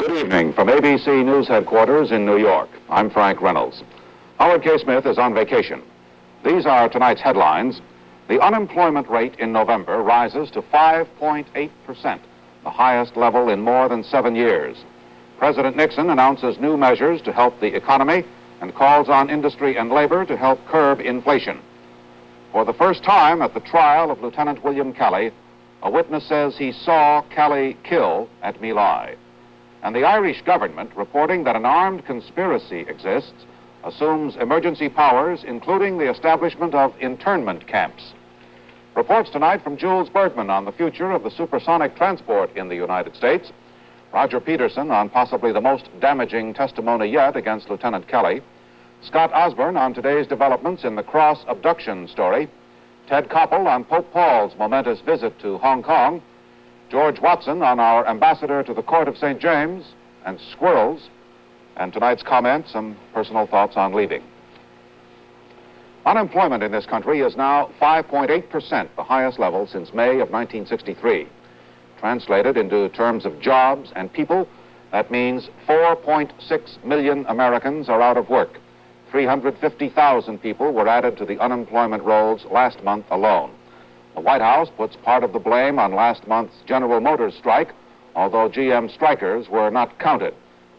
Good evening from ABC News Headquarters in New York. I'm Frank Reynolds. Howard K. Smith is on vacation. These are tonight's headlines. The unemployment rate in November rises to 5.8%, the highest level in more than 7 years. President Nixon announces new measures to help the economy and calls on industry and labor to help curb inflation. For the first time at the trial of Lieutenant William Kelly, a witness says he saw Kelly kill at My Lai. And the Irish government, reporting that an armed conspiracy exists, assumes emergency powers, including the establishment of internment camps. Reports tonight from Jules Bergman on the future of the supersonic transport in the United States, Roger Peterson on possibly the most damaging testimony yet against Lieutenant Kelly, Scott Osborne on today's developments in the Cross abduction story, Ted Koppel on Pope Paul's momentous visit to Hong Kong, George Watson on our ambassador to the Court of St. James, and squirrels, and tonight's comment, some personal thoughts on leaving. Unemployment in this country is now 5.8%, the highest level since May of 1963. Translated into terms of jobs and people, that means 4.6 million Americans are out of work. 350,000 people were added to the unemployment rolls last month alone. The White House puts part of the blame on last month's General Motors strike, although GM strikers were not counted.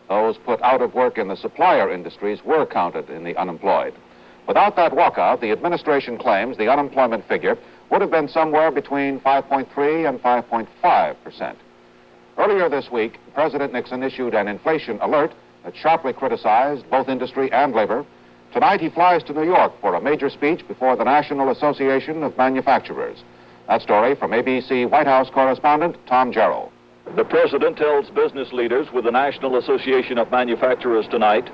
Those put out of work in the supplier industries were counted in the unemployed. Without that walkout, the administration claims the unemployment figure would have been somewhere between 5.3 and 5.5%. Earlier this week, President Nixon issued an inflation alert that sharply criticized both industry and labor. Tonight, he flies to New York for a major speech before the National Association of Manufacturers. That story from ABC White House correspondent Tom Jarrell. The president tells business leaders with the National Association of Manufacturers tonight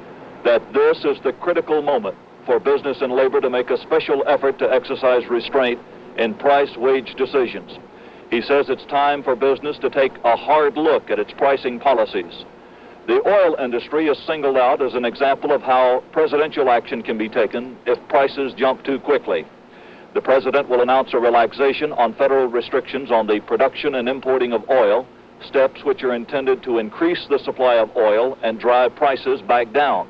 that this is the critical moment for business and labor to make a special effort to exercise restraint in price-wage decisions. He says it's time for business to take a hard look at its pricing policies. The oil industry is singled out as an example of how presidential action can be taken if prices jump too quickly. The president will announce a relaxation on federal restrictions on the production and importing of oil, steps which are intended to increase the supply of oil and drive prices back down.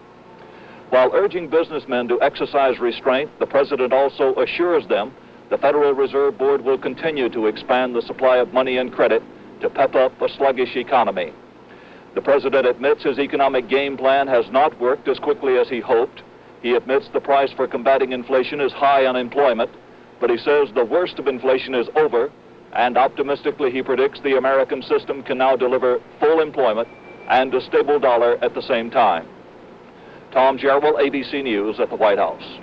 While urging businessmen to exercise restraint, the president also assures them the Federal Reserve Board will continue to expand the supply of money and credit to pep up a sluggish economy. The president admits his economic game plan has not worked as quickly as he hoped. He admits the price for combating inflation is high unemployment, but he says the worst of inflation is over, and optimistically he predicts the American system can now deliver full employment and a stable dollar at the same time. Tom Jarrell, ABC News at the White House.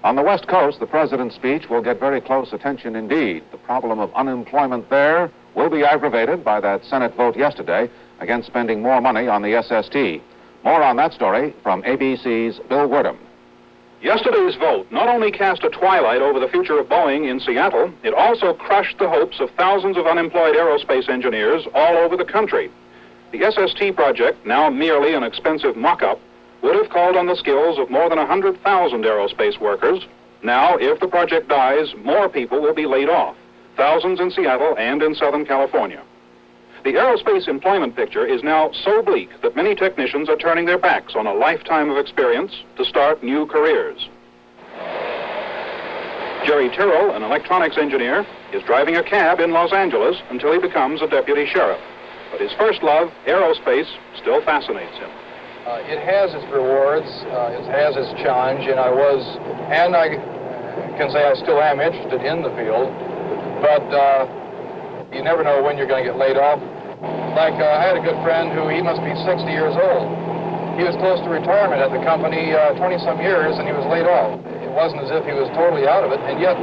On the West Coast, the president's speech will get very close attention indeed. The problem of unemployment there will be aggravated by that Senate vote yesterday against spending more money on the SST. More on that story from ABC's Bill Werdum. Yesterday's vote not only cast a twilight over the future of Boeing in Seattle, it also crushed the hopes of thousands of unemployed aerospace engineers all over the country. The SST project, now merely an expensive mock-up, would have called on the skills of more than 100,000 aerospace workers. Now, if the project dies, more people will be laid off, thousands in Seattle and in Southern California. The aerospace employment picture is now so bleak that many technicians are turning their backs on a lifetime of experience to start new careers. Jerry Tyrrell, an electronics engineer, is driving a cab in Los Angeles until he becomes a deputy sheriff. But his first love, aerospace, still fascinates him. It has its rewards, it has its challenge, and I can say I still am interested in the field, but you never know when you're going to get laid off. Like, I had a good friend who, he must be 60 years old. He was close to retirement at the company 20-some years, and he was laid off. It wasn't as if he was totally out of it, and yet,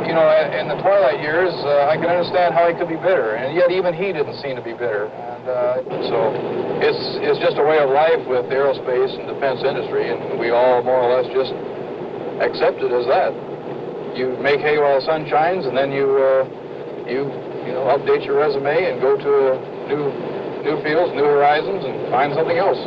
you know, in the twilight years, I can understand how he could be bitter, and yet even he didn't seem to be bitter. And so it's just a way of life with the aerospace and defense industry, and we all more or less just accept it as that. You make hay while the sun shines, and then you update your resume and go to new fields, new horizons, and find something else.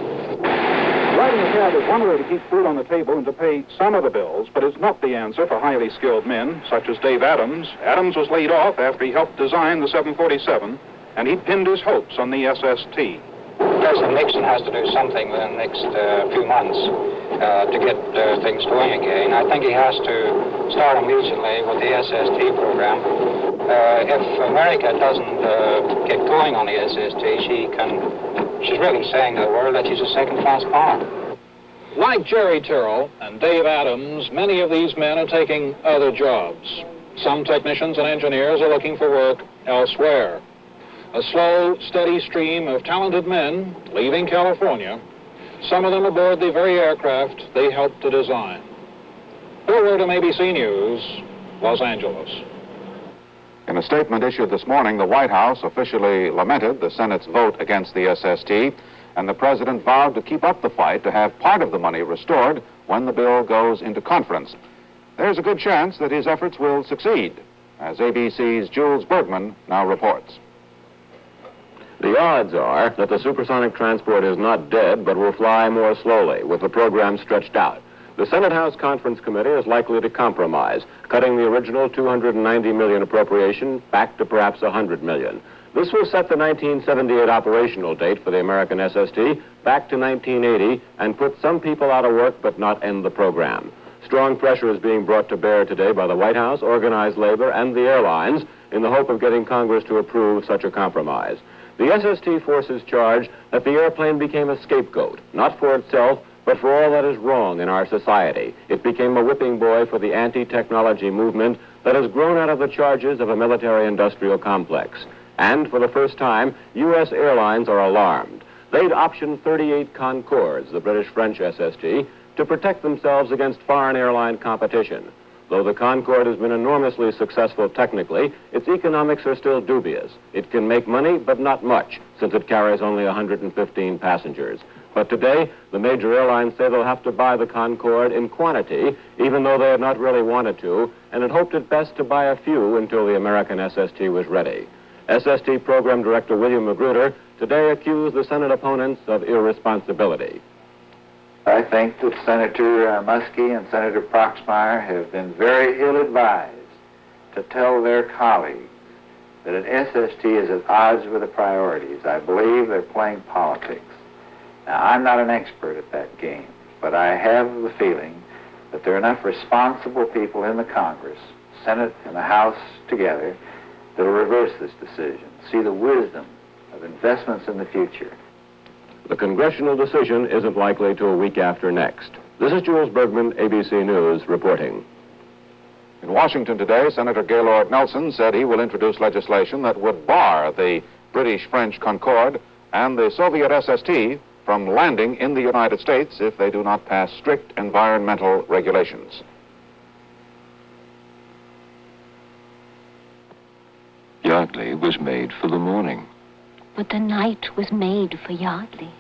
Riding a cab is one way to keep food on the table and to pay some of the bills, but it's not the answer for highly skilled men, such as Dave Adams. Adams was laid off after he helped design the 747, and he pinned his hopes on the SST. President Nixon has to do something within the next few months to get things going again. I think he has to start immediately with the SST program. If America doesn't get going on the SST, she's really saying to the world that she's a second-class power. Like Jerry Terrell and Dave Adams, many of these men are taking other jobs. Some technicians and engineers are looking for work elsewhere. A slow, steady stream of talented men leaving California, some of them aboard the very aircraft they helped to design. Bill Werdum, ABC News, Los Angeles. In a statement issued this morning, the White House officially lamented the Senate's vote against the SST, and the president vowed to keep up the fight to have part of the money restored when the bill goes into conference. There's a good chance that his efforts will succeed, as ABC's Jules Bergman now reports. The odds are that the supersonic transport is not dead, but will fly more slowly, with the program stretched out. The Senate House Conference Committee is likely to compromise, cutting the original $290 million appropriation back to perhaps $100 million. This will set the 1978 operational date for the American SST back to 1980 and put some people out of work but not end the program. Strong pressure is being brought to bear today by the White House, organized labor, and the airlines in the hope of getting Congress to approve such a compromise. The SST forces charge that the airplane became a scapegoat, not for itself, but for all that is wrong in our society. It became a whipping boy for the anti-technology movement that has grown out of the charges of a military-industrial complex. And for the first time, U.S. airlines are alarmed. They'd optioned 38 Concordes, the British-French SST, to protect themselves against foreign airline competition. Though the Concorde has been enormously successful technically, its economics are still dubious. It can make money, but not much, since it carries only 115 passengers. But today, the major airlines say they'll have to buy the Concorde in quantity, even though they had not really wanted to, and had hoped it best to buy a few until the American SST was ready. SST Program Director William Magruder today accused the Senate opponents of irresponsibility. I think that Senator Muskie and Senator Proxmire have been very ill-advised to tell their colleagues that an SST is at odds with the priorities. I believe they're playing politics. Now, I'm not an expert at that game, but I have the feeling that there are enough responsible people in the Congress, Senate and the House together, that will reverse this decision, see the wisdom of investments in the future. The congressional decision isn't likely till a week after next. This is Jules Bergman, ABC News, reporting. In Washington today, Senator Gaylord Nelson said he will introduce legislation that would bar the British-French Concorde and the Soviet SST from landing in the United States if they do not pass strict environmental regulations. Yardley was made for the morning. But the night was made for Yardley.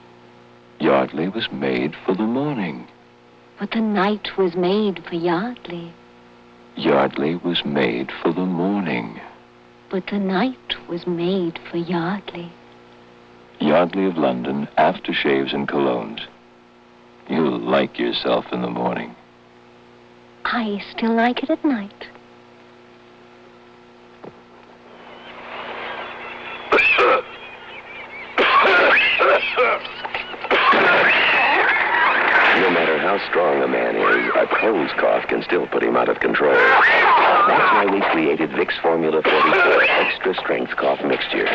Yardley was made for the morning. But the night was made for Yardley. Yardley was made for the morning. But the night was made for Yardley. Yardley of London, aftershaves and colognes. You'll like yourself in the morning. I still like it at night. No matter how strong a man is, a clothes cough can still put him out of control. That's why we created Vicks Formula 44 Extra Strength Cough Mixture.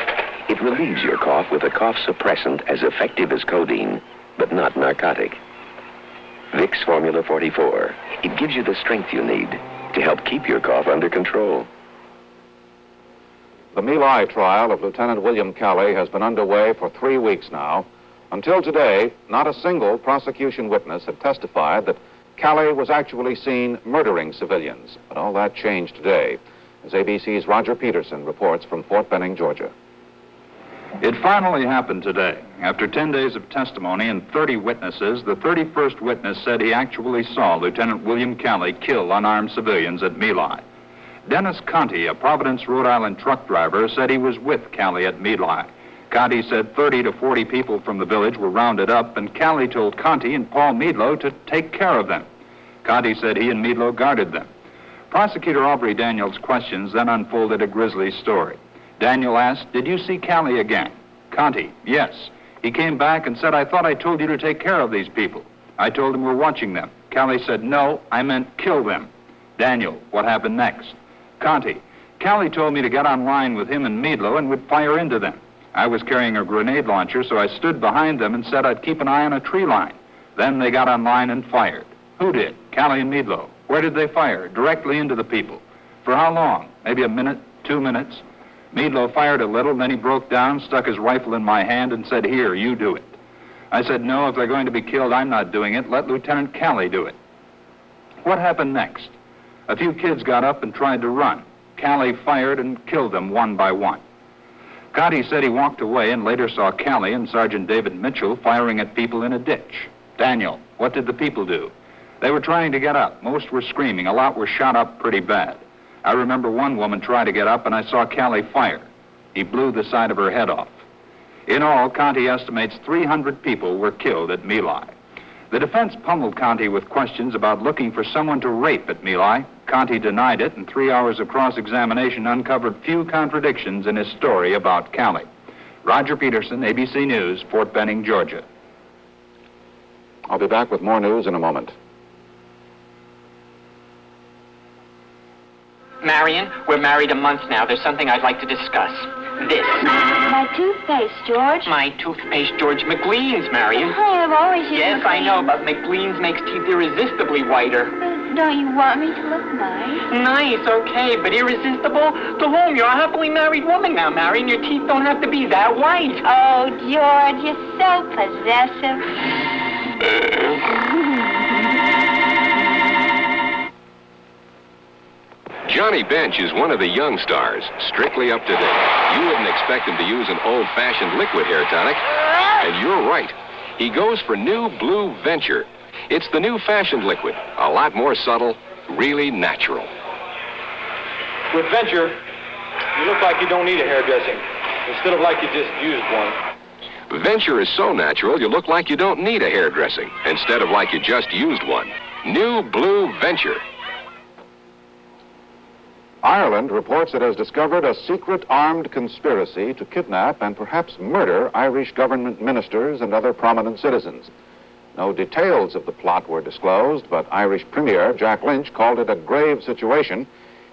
It relieves your cough with a cough suppressant as effective as codeine, but not narcotic. Vicks Formula 44. It gives you the strength you need to help keep your cough under control. The My Lai trial of Lieutenant William Calley has been underway for 3 weeks now. Until today, not a single prosecution witness had testified that Calley was actually seen murdering civilians. But all that changed today, as ABC's Roger Peterson reports from Fort Benning, Georgia. It finally happened today. After 10 days of testimony and 30 witnesses, the 31st witness said he actually saw Lieutenant William Calley kill unarmed civilians at My Lai. Dennis Conti, a Providence, Rhode Island truck driver, said he was with Calley at My Lai. Conti said 30 to 40 people from the village were rounded up, and Calley told Conti and Paul Meadlow to take care of them. Conti said he and Meadlow guarded them. Prosecutor Aubrey Daniels' questions then unfolded a grisly story. Daniel asked, "Did you see Calley again?" Conti, "Yes. He came back and said, "I thought I told you to take care of these people." I told him we're watching them. Callie said, "No, I meant kill them." Daniel, what happened next? Conti, Callie told me to get on line with him and Meadlow and would fire into them. I was carrying a grenade launcher, so I stood behind them and said I'd keep an eye on a tree line. Then they got on line and fired. Who did? Callie and Meadlow. Where did they fire? Directly into the people. For how long? Maybe a minute, 2 minutes. Meadlow fired a little, then he broke down, stuck his rifle in my hand, and said, "Here, you do it." I said, "No, if they're going to be killed, I'm not doing it. Let Lieutenant Callie do it." What happened next? A few kids got up and tried to run. Callie fired and killed them one by one. Conti said he walked away and later saw Callie and Sergeant David Mitchell firing at people in a ditch. Daniel, what did the people do? They were trying to get up. Most were screaming. A lot were shot up pretty bad. I remember one woman try to get up, and I saw Callie fire. He blew the side of her head off. In all, Conti estimates 300 people were killed at My Lai. The defense pummeled Conti with questions about looking for someone to rape at My Lai. Conti denied it, and 3 hours of cross-examination uncovered few contradictions in his story about Callie. Roger Peterson, ABC News, Fort Benning, Georgia. I'll be back with more news in a moment. Marion, we're married a month now. There's something I'd like to discuss. This. My toothpaste, George. My toothpaste, George. McLean's, Marion. I have always used Yes, I McLean. know, but McLean's makes teeth irresistibly whiter. Don't you want me to look nice? Nice, okay, but irresistible? To whom? You're a happily married woman now, Marion. Your teeth don't have to be that white. Oh, George, you're so possessive. Johnny Bench is one of the young stars, strictly up to date. You wouldn't expect him to use an old-fashioned liquid hair tonic. And you're right. He goes for new Blue Venture. It's the new fashioned liquid, a lot more subtle, really natural. With Venture, you look like you don't need a hairdressing, instead of like you just used one. Venture is so natural, you look like you don't need a hairdressing, instead of like you just used one. New Blue Venture. Ireland reports it has discovered a secret armed conspiracy to kidnap and perhaps murder Irish government ministers and other prominent citizens. No details of the plot were disclosed, but Irish Premier Jack Lynch called it a grave situation.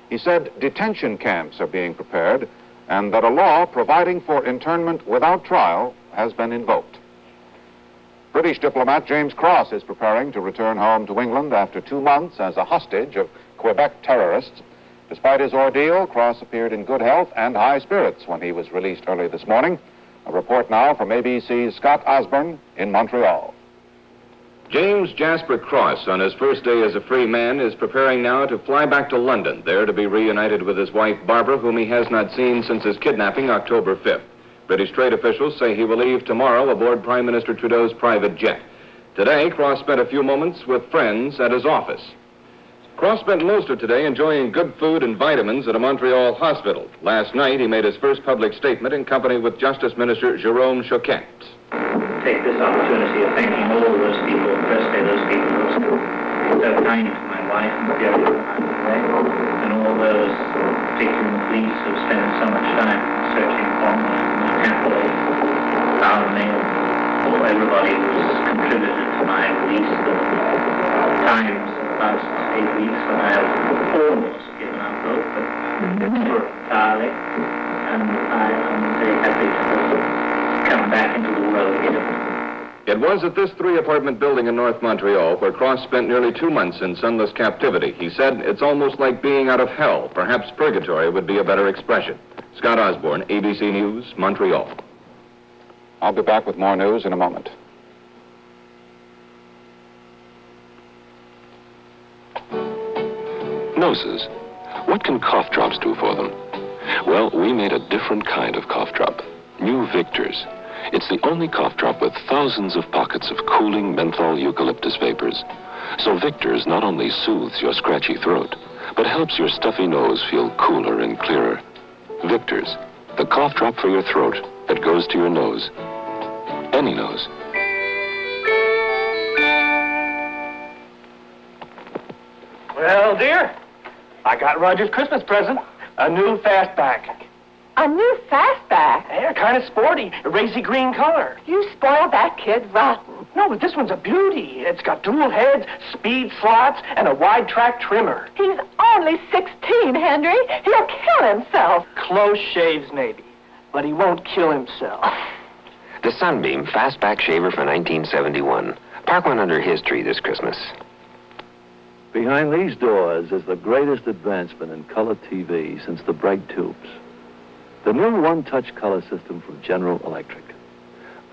He said detention camps are being prepared and that a law providing for internment without trial has been invoked. British diplomat James Cross is preparing to return home to England after 2 months as a hostage of Quebec terrorists. Despite his ordeal, Cross appeared in good health and high spirits when he was released early this morning. A report now from ABC's Scott Osborne in Montreal. James Jasper Cross, on his first day as a free man, is preparing now to fly back to London, there to be reunited with his wife Barbara, whom he has not seen since his kidnapping October 5th. British trade officials say he will leave tomorrow aboard Prime Minister Trudeau's private jet. Today, Cross spent a few moments with friends at his office. Cross spent most of today enjoying good food and vitamins at a Montreal hospital. Last night, he made his first public statement in company with Justice Minister Jérôme Choquette. Take this opportunity of thanking all those people, especially those people who are still so kind to my wife and Deborah and all those, particularly the police, who spent so much time searching for me, carefully, our mail, or everybody who's contributed to my release. The times last 8 weeks when I have almost given up hope, but never entirely, and I am very happy to come back into the world again. It was at this 3-apartment building in North Montreal where Cross spent nearly 2 months in sunless captivity. He said it's almost like being out of hell. Perhaps purgatory would be a better expression. Scott Osborne, ABC News, Montreal. I'll be back with more news in a moment. Noses. What can cough drops do for them? Well, we made a different kind of cough drop. New Victors. It's the only cough drop with thousands of pockets of cooling menthol eucalyptus vapors. So Victors not only soothes your scratchy throat, but helps your stuffy nose feel cooler and clearer. Victors, the cough drop for your throat that goes to your nose. Any nose. Well, dear, I got Roger's Christmas present, a new fastback. A new fastback. Yeah, kind of sporty. A racy green color. You spoiled that kid rotten. No, but this one's a beauty. It's got dual heads, speed slots, and a wide track trimmer. He's only 16, Henry. He'll kill himself. Close shaves, maybe. But he won't kill himself. The Sunbeam Fastback Shaver for 1971. Park one under his tree this Christmas. Behind these doors is the greatest advancement in color TV since the bright tubes. The new one-touch color system from General Electric.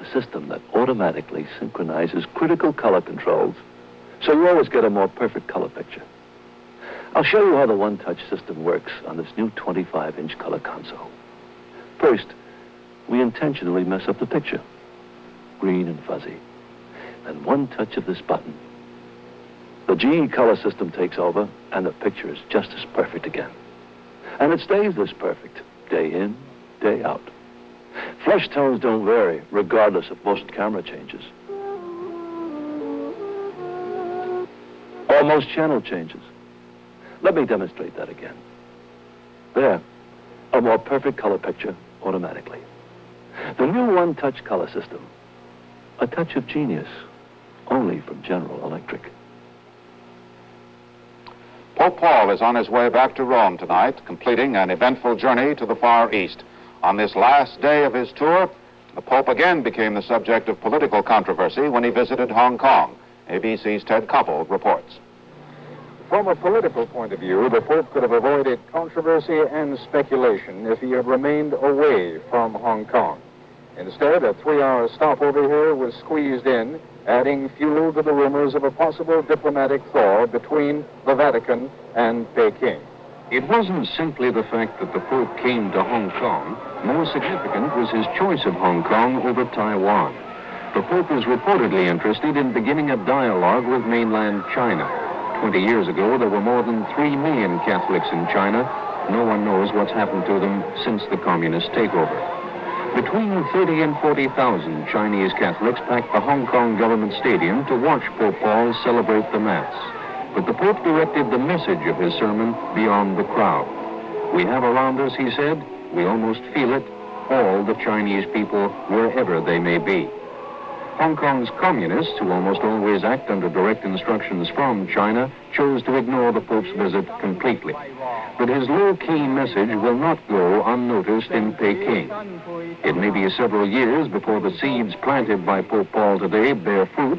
A system that automatically synchronizes critical color controls so you always get a more perfect color picture. I'll show you how the one-touch system works on this new 25-inch color console. First, we intentionally mess up the picture. Green and fuzzy. Then one touch of this button. The GE color system takes over, and the picture is just as perfect again. And it stays this perfect, day in, day out. Flesh tones don't vary, regardless of most camera changes. Or most channel changes. Let me demonstrate that again. There, a more perfect color picture automatically. The new one-touch color system. A touch of genius, only from General Electric. Pope Paul is on his way back to Rome tonight, completing an eventful journey to the Far East. On this last day of his tour, the Pope again became the subject of political controversy when he visited Hong Kong. ABC's Ted Koppel reports. From a political point of view, the Pope could have avoided controversy and speculation if he had remained away from Hong Kong. Instead, a 3-hour stopover here was squeezed in, adding fuel to the rumors of a possible diplomatic thaw between the Vatican and Peking. It wasn't simply the fact that the Pope came to Hong Kong. More significant was his choice of Hong Kong over Taiwan. The Pope was reportedly interested in beginning a dialogue with mainland China. 20 years ago, there were more than 3 million Catholics in China. No one knows what's happened to them since the communist takeover. Between 30 and 40,000 Chinese Catholics packed the Hong Kong government stadium to watch Pope Paul celebrate the Mass. But the Pope directed the message of his sermon beyond the crowd. We have around us, he said, we almost feel it, all the Chinese people, wherever they may be. Hong Kong's communists, who almost always act under direct instructions from China, chose to ignore the Pope's visit completely. But his low-key message will not go unnoticed in Peking. It may be several years before the seeds planted by Pope Paul today bear fruit,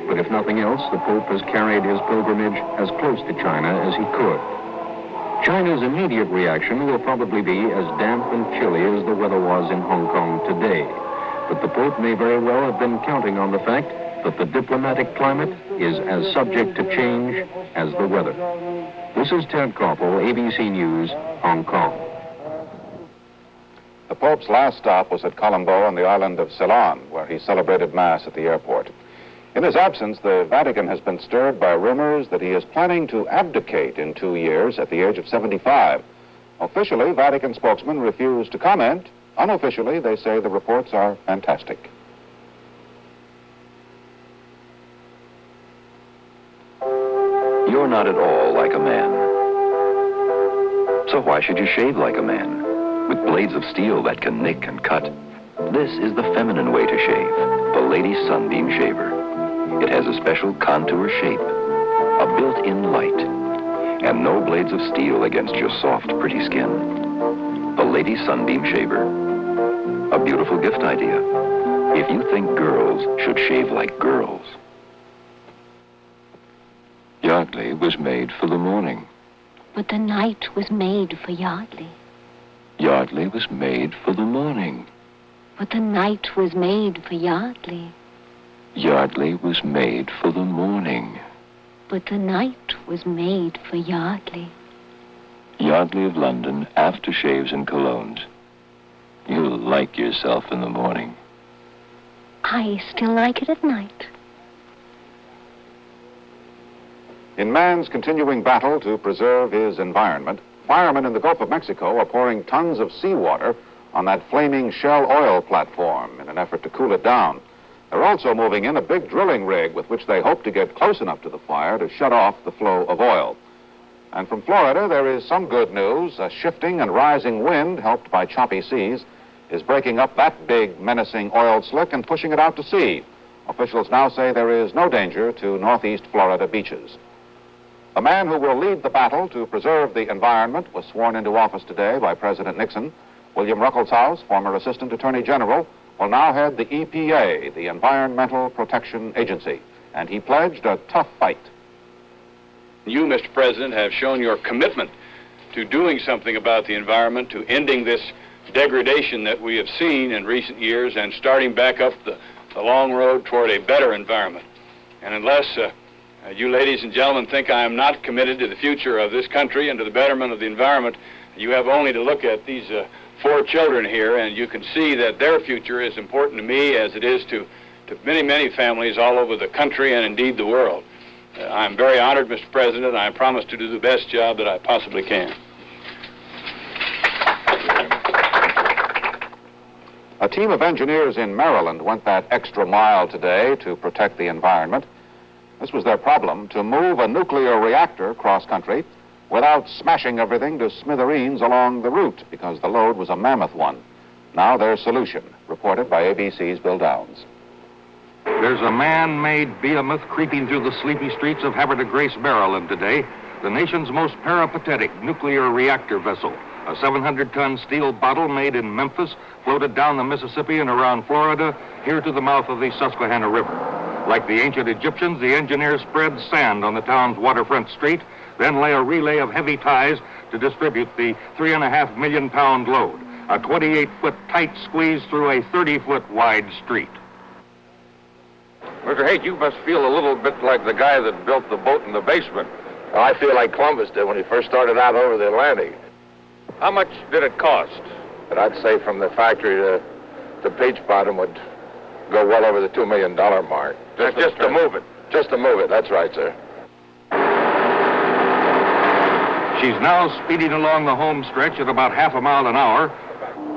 but if nothing else, the Pope has carried his pilgrimage as close to China as he could. China's immediate reaction will probably be as damp and chilly as the weather was in Hong Kong today. But the Pope may very well have been counting on the fact that the diplomatic climate is as subject to change as the weather. This is Ted Koppel, ABC News, Hong Kong. The Pope's last stop was at Colombo on the island of Ceylon, where he celebrated Mass at the airport. In his absence, the Vatican has been stirred by rumors that he is planning to abdicate in 2 years at the age of 75. Officially, Vatican spokesmen refuse to comment. Unofficially, they say the reports are fantastic. You're not at all like a man. So why should you shave like a man? With blades of steel that can nick and cut. This is the feminine way to shave, the Lady Sunbeam Shaver. It has a special contour shape, a built-in light, and no blades of steel against your soft, pretty skin. The Lady Sunbeam Shaver. A beautiful gift idea, if you think girls should shave like girls. Yardley was made for the morning. But the night was made for Yardley. Yardley was made for the morning. But the night was made for Yardley. Yardley was made for the morning. But the night was made for Yardley. Yardley of London, aftershaves and colognes. You'll like yourself in the morning. I still like it at night. In man's continuing battle to preserve his environment, firemen in the Gulf of Mexico are pouring tons of seawater on that flaming Shell oil platform in an effort to cool it down. They're also moving in a big drilling rig with which they hope to get close enough to the fire to shut off the flow of oil. And from Florida, there is some good news. A shifting and rising wind, helped by choppy seas, is breaking up that big, menacing oil slick and pushing it out to sea. Officials now say there is no danger to northeast Florida beaches. The man who will lead the battle to preserve the environment was sworn into office today by President Nixon. William Ruckelshaus, former Assistant Attorney General, will now head the EPA, the Environmental Protection Agency, and he pledged a tough fight. You, Mr. President, have shown your commitment to doing something about the environment, to ending this degradation that we have seen in recent years and starting back up the long road toward a better environment. And unless you ladies and gentlemen think I am not committed to the future of this country and to the betterment of the environment, you have only to look at these 4 children here, and you can see that their future is important to me as it is to many, many families all over the country and indeed the world. I'm very honored, Mr. President, and I promise to do the best job that I possibly can. A team of engineers in Maryland went that extra mile today to protect the environment. This was their problem, to move a nuclear reactor cross-country without smashing everything to smithereens along the route, because the load was a mammoth one. Now their solution, reported by ABC's Bill Downs. There's a man-made behemoth creeping through the sleepy streets of Havre de Grace, Maryland today, the nation's most peripatetic nuclear reactor vessel. A 700-ton steel bottle made in Memphis floated down the Mississippi and around Florida, here to the mouth of the Susquehanna River. Like the ancient Egyptians, the engineers spread sand on the town's waterfront street, then lay a relay of heavy ties to distribute the 3.5 million pound load, a 28-foot tight squeeze through a 30-foot wide street. Mr. Haight, you must feel a little bit like the guy that built the boat in the basement. I feel like Columbus did when he first started out over the Atlantic. How much did it cost? But I'd say from the factory to Peach Bottom would go well over the $2 million mark. Just to move it. Just to move it, that's right, sir. She's now speeding along the home stretch at about half a mile an hour.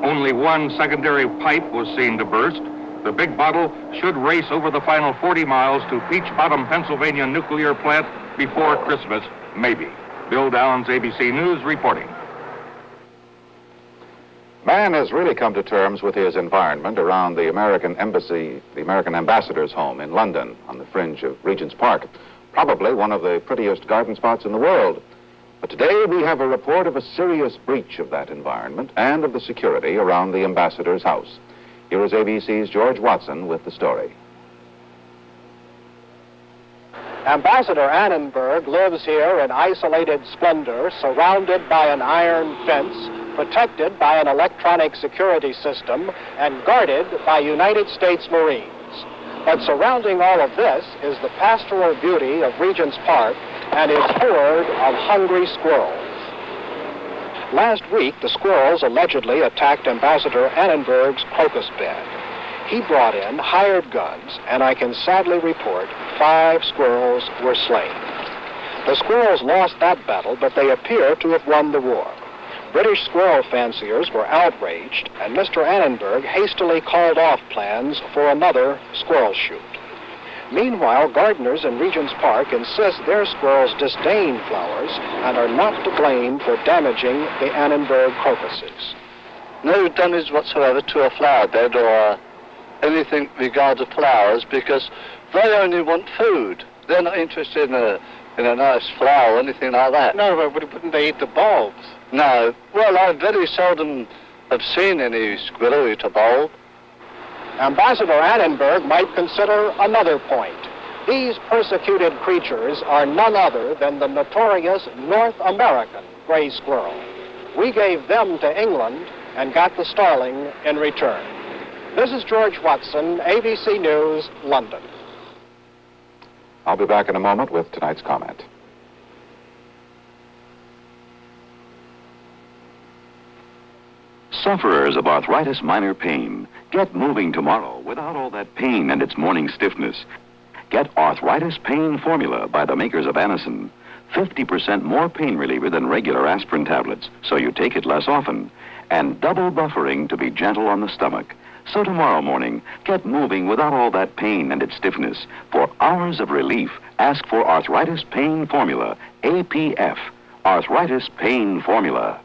Only one secondary pipe was seen to burst. The big bottle should race over the final 40 miles to Peach Bottom, Pennsylvania nuclear plant before Christmas, maybe. Bill Downs, ABC News, reporting. Man has really come to terms with his environment around the American Embassy, the American Ambassador's home in London on the fringe of Regent's Park, probably one of the prettiest garden spots in the world. But today we have a report of a serious breach of that environment and of the security around the Ambassador's house. Here is ABC's George Watson with the story. Ambassador Annenberg lives here in isolated splendor, surrounded by an iron fence, protected by an electronic security system, and guarded by United States Marines. But surrounding all of this is the pastoral beauty of Regent's Park and its horde of hungry squirrels. Last week, the squirrels allegedly attacked Ambassador Annenberg's crocus bed. He brought in hired guns, and I can sadly report 5 squirrels were slain. The squirrels lost that battle, but they appear to have won the war. British squirrel fanciers were outraged, and Mr. Annenberg hastily called off plans for another squirrel shoot. Meanwhile, gardeners in Regent's Park insist their squirrels disdain flowers and are not to blame for damaging the Annenberg crocuses. No damage whatsoever to a flower bed or anything regard to flowers, because they only want food. They're not interested in a nice flower or anything like that. No, but wouldn't they eat the bulbs? No. Well, I very seldom have seen any squirrel eat a bulb. Ambassador Annenberg might consider another point. These persecuted creatures are none other than the notorious North American gray squirrel. We gave them to England and got the starling in return. This is George Watson, ABC News, London. I'll be back in a moment with tonight's comment. Sufferers of arthritis minor pain, get moving tomorrow without all that pain and its morning stiffness. Get Arthritis Pain Formula by the makers of Anacin. 50% more pain reliever than regular aspirin tablets, so you take it less often. And double buffering to be gentle on the stomach. So tomorrow morning, get moving without all that pain and its stiffness. For hours of relief, ask for Arthritis Pain Formula, APF. Arthritis Pain Formula.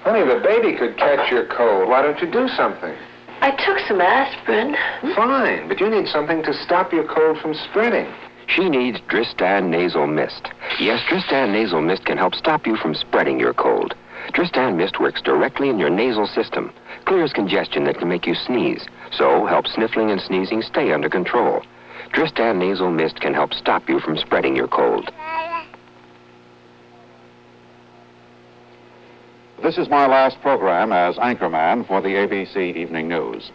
Honey, the baby could catch your cold. Why don't you do something? I took some aspirin. Fine, but you need something to stop your cold from spreading. She needs Dristan Nasal Mist. Yes, Dristan Nasal Mist can help stop you from spreading your cold. Dristan Mist works directly in your nasal system, clears congestion that can make you sneeze, so helps sniffling and sneezing stay under control. Dristan Nasal Mist can help stop you from spreading your cold. This is my last program as anchorman for the ABC Evening News.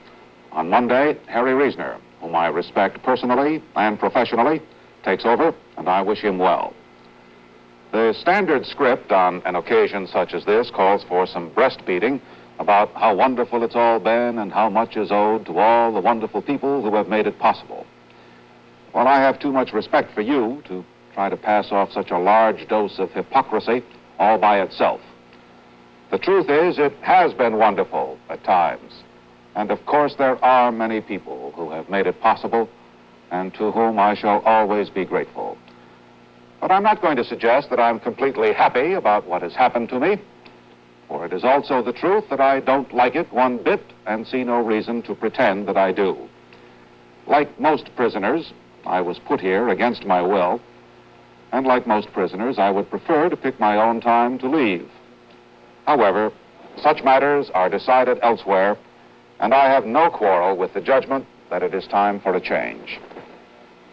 On Monday, Harry Reisner, whom I respect personally and professionally, takes over, and I wish him well. The standard script on an occasion such as this calls for some breastbeating about how wonderful it's all been and how much is owed to all the wonderful people who have made it possible. Well, I have too much respect for you to try to pass off such a large dose of hypocrisy all by itself. The truth is, it has been wonderful at times. And of course, there are many people who have made it possible and to whom I shall always be grateful. But I'm not going to suggest that I'm completely happy about what has happened to me, for it is also the truth that I don't like it one bit and see no reason to pretend that I do. Like most prisoners, I was put here against my will, and like most prisoners, I would prefer to pick my own time to leave. However, such matters are decided elsewhere, and I have no quarrel with the judgment that it is time for a change.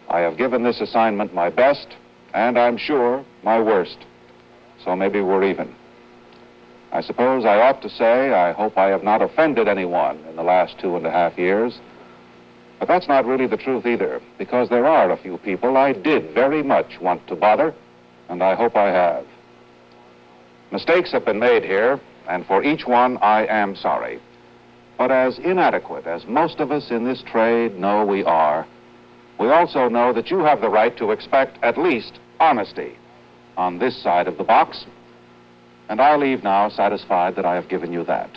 I have given this assignment my best, and I'm sure my worst, so maybe we're even. I suppose I ought to say I hope I have not offended anyone in the last 2.5 years, but that's not really the truth either, because there are a few people I did very much want to bother, and I hope I have. Mistakes have been made here, and for each one I am sorry. But as inadequate as most of us in this trade know we are, we also know that you have the right to expect at least honesty on this side of the box, and I leave now satisfied that I have given you that.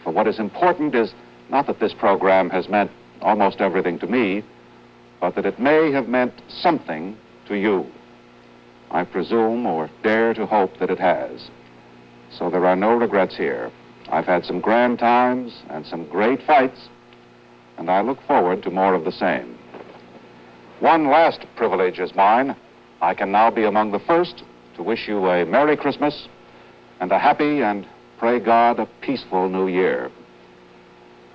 For what is important is not that this program has meant almost everything to me, but that it may have meant something to you. I presume or dare to hope that it has. So there are no regrets here. I've had some grand times and some great fights, and I look forward to more of the same. One last privilege is mine. I can now be among the first to wish you a Merry Christmas and a happy and, pray God, a peaceful New Year.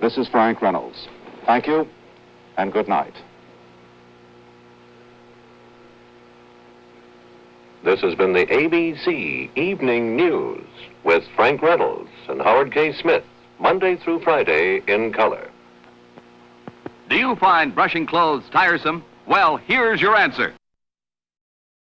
This is Frank Reynolds. Thank you, and good night. This has been the ABC Evening News with Frank Reynolds and Howard K. Smith, Monday through Friday in color. Do you find brushing clothes tiresome? Well, here's your answer.